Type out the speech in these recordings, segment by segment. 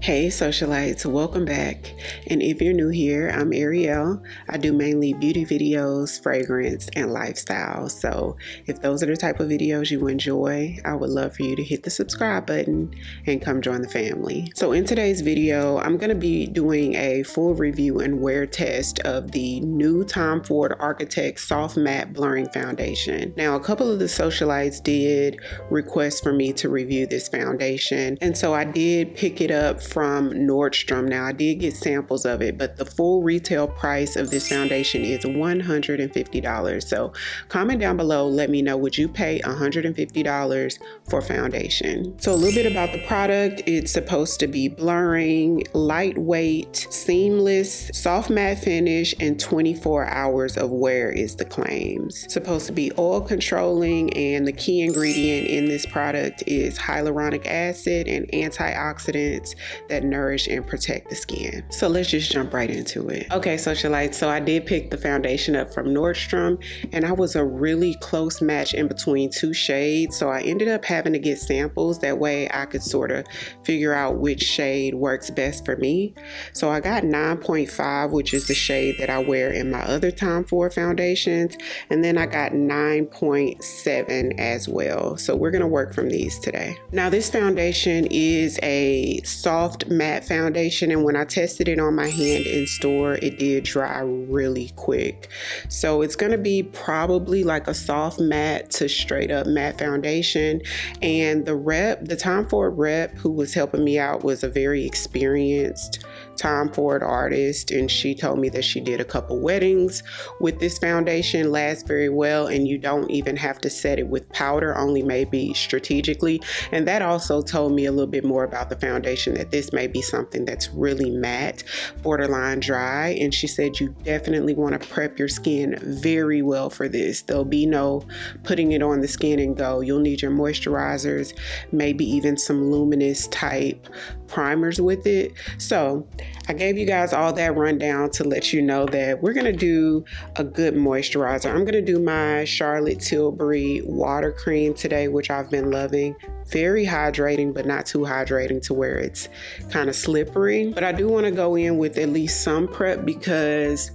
Hey socialites, welcome back. And if you're new here, I'm Ariell. I do mainly beauty videos, fragrance, and lifestyle. So if those are the type of videos you enjoy, I would love for you to hit the subscribe button and come join the family. So in today's video, I'm going to be doing a full review and wear test of the new Tom Ford Architect Soft Matte Blurring Foundation. Now, a couple of the socialites did request for me to review this foundation, and so I did pick it up from Nordstrom. Now, I did get samples of it, but the full retail price of this foundation is $150. So comment down below, let me know, would you pay $150 for foundation? So a little bit about the product. It's supposed to be blurring, lightweight, seamless, soft matte finish, and 24 hours of wear is the claims. Supposed to be oil controlling, and the key ingredient in this product is hyaluronic acid and antioxidants that nourish and protect the skin. So let's just jump right into it. Okay, socialites, so I did pick the foundation up from Nordstrom, and I was a really close match in between two shades, so I ended up having to get samples. That way I could sort of figure out which shade works best for me. So I got 9.5, which is the shade that I wear in my other Tom Ford foundations, and then I got 9.7 as well. So we're gonna work from these today. Now, this foundation is a soft matte foundation, and when I tested it on my hand in store, it did dry really quick. So it's going to be probably like a soft matte to straight up matte foundation. And the Tom Ford rep who was helping me out was a very experienced Tom Ford artist, and she told me that she did a couple weddings with this foundation, lasts very well, and you don't even have to set it with powder, only maybe strategically. And that also told me a little bit more about the foundation, that this may be something that's really matte, borderline dry, and she said you definitely want to prep your skin very well for this. There'll be no putting it on the skin and go. You'll need your moisturizers, maybe even some luminous type primers with it. So I gave you guys all that rundown to let you know that we're gonna do a good moisturizer. I'm gonna do my Charlotte Tilbury water cream today, which I've been loving. Very hydrating, but not too hydrating to where it's kind of slippery. But I do want to go in with at least some prep, because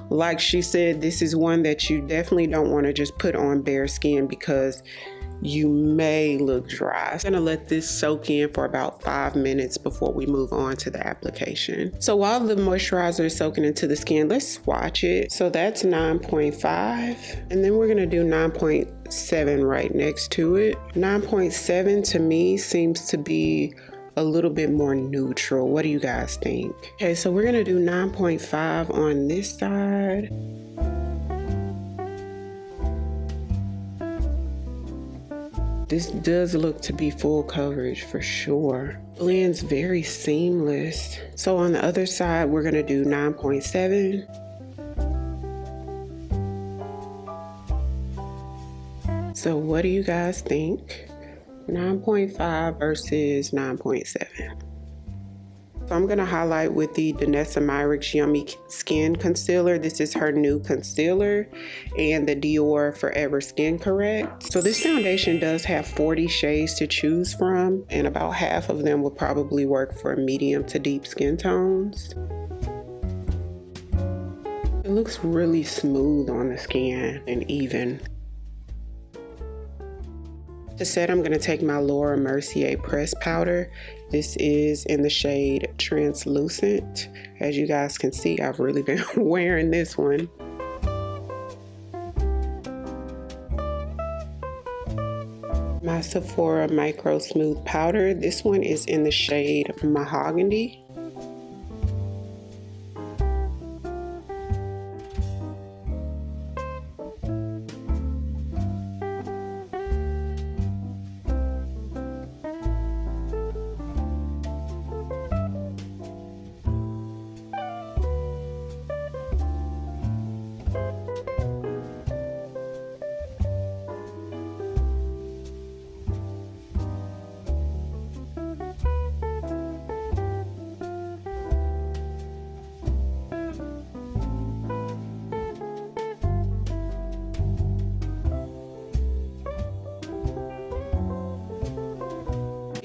like she said, this is one that you definitely don't want to just put on bare skin, because you may look dry. I'm gonna let this soak in for about 5 minutes before we move on to the application. So while the moisturizer is soaking into the skin, let's swatch it. So that's 9.5, and then we're gonna do 9.7 right next to it. 9.7 to me seems to be a little bit more neutral. What do you guys think? Okay, so we're gonna do 9.5 on this side. This does look to be full coverage for sure. Blends very seamless. So on the other side, we're gonna do 9.7. So what do you guys think? 9.5 versus 9.7. So I'm gonna highlight with the Danessa Myricks Yummy Skin Concealer. This is her new concealer, and the Dior Forever Skin Correct. So this foundation does have 40 shades to choose from, and about half of them will probably work for medium to deep skin tones. It looks really smooth on the skin and even. To set, I'm going to take my Laura Mercier press powder. This is in the shade Translucent. As you guys can see, I've really been wearing this one. My Sephora Micro Smooth Powder. This one is in the shade Mahogany.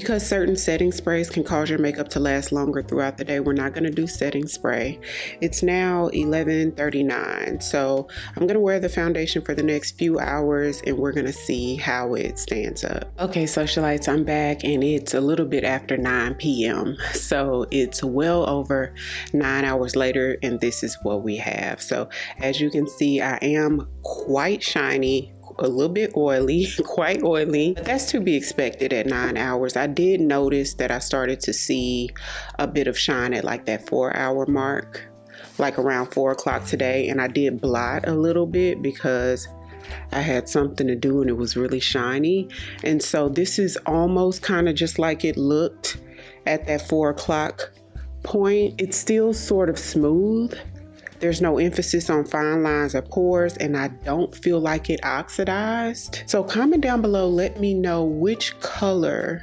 Because certain setting sprays can cause your makeup to last longer throughout the day, we're not going to do setting spray. It's now 11:39, so I'm going to wear the foundation for the next few hours and we're going to see how it stands up. Okay, socialites, I'm back and it's a little bit after 9 p.m. So it's well over 9 hours later and this is what we have. So as you can see, I am quite shiny, a little bit oily, quite oily, but that's to be expected at 9 hours. I did notice that I started to see a bit of shine at like that 4-hour mark, like around 4 o'clock today, and I did blot a little bit because I had something to do and it was really shiny. And so this is almost kind of just like it looked at that 4 o'clock point. It's still sort of smooth. There's no emphasis on fine lines or pores, and I don't feel like it oxidized. So comment down below, let me know which color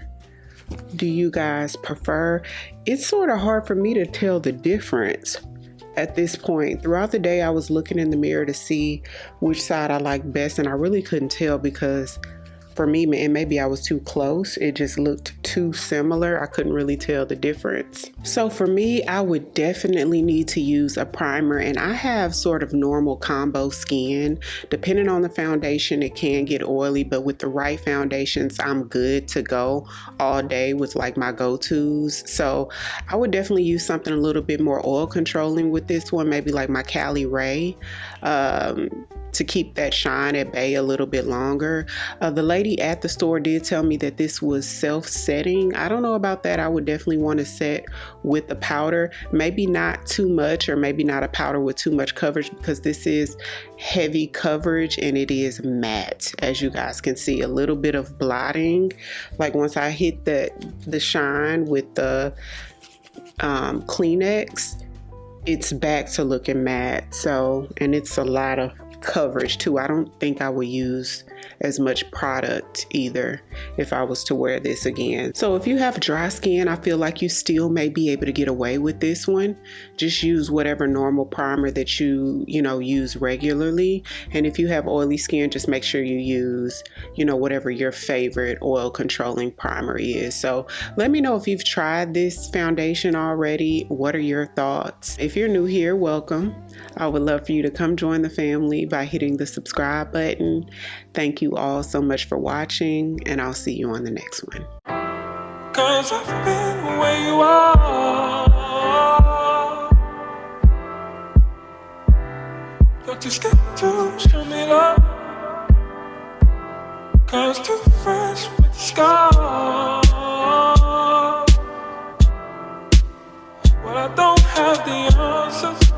do you guys prefer. It's sort of hard for me to tell the difference at this point. Throughout the day, I was looking in the mirror to see which side I like best, and I really couldn't tell because for me, and maybe I was too close, it just looked too similar. I couldn't really tell the difference. So for me, I would definitely need to use a primer, and I have sort of normal combo skin. Depending on the foundation, it can get oily, but with the right foundations, I'm good to go all day with like my go-tos. So I would definitely use something a little bit more oil controlling with this one, maybe like my Cali Ray, to keep that shine at bay a little bit longer. The lady at the store did tell me that this was self-setting. I don't know about that. I would definitely want to set with the powder, maybe not too much, or maybe not a powder with too much coverage, because this is heavy coverage and it is matte. As you guys can see, a little bit of blotting. Like once I hit the shine with the Kleenex, it's back to looking matte. So, and it's a lot of coverage too. I don't think I would use as much product either if I was to wear this again. So if you have dry skin, I feel like you still may be able to get away with this one. Just use whatever normal primer that you use regularly. And if you have oily skin, just make sure you use, whatever your favorite oil controlling primer is. So let me know if you've tried this foundation already. What are your thoughts? If you're new here, welcome. I would love for you to come join the family by hitting the subscribe button. Thank you all so much for watching, and I'll see you on the next one. 'Cause I've been where you are. You're too scared to show me love. 'Cause too fresh with the scars. Well, I don't have the answers.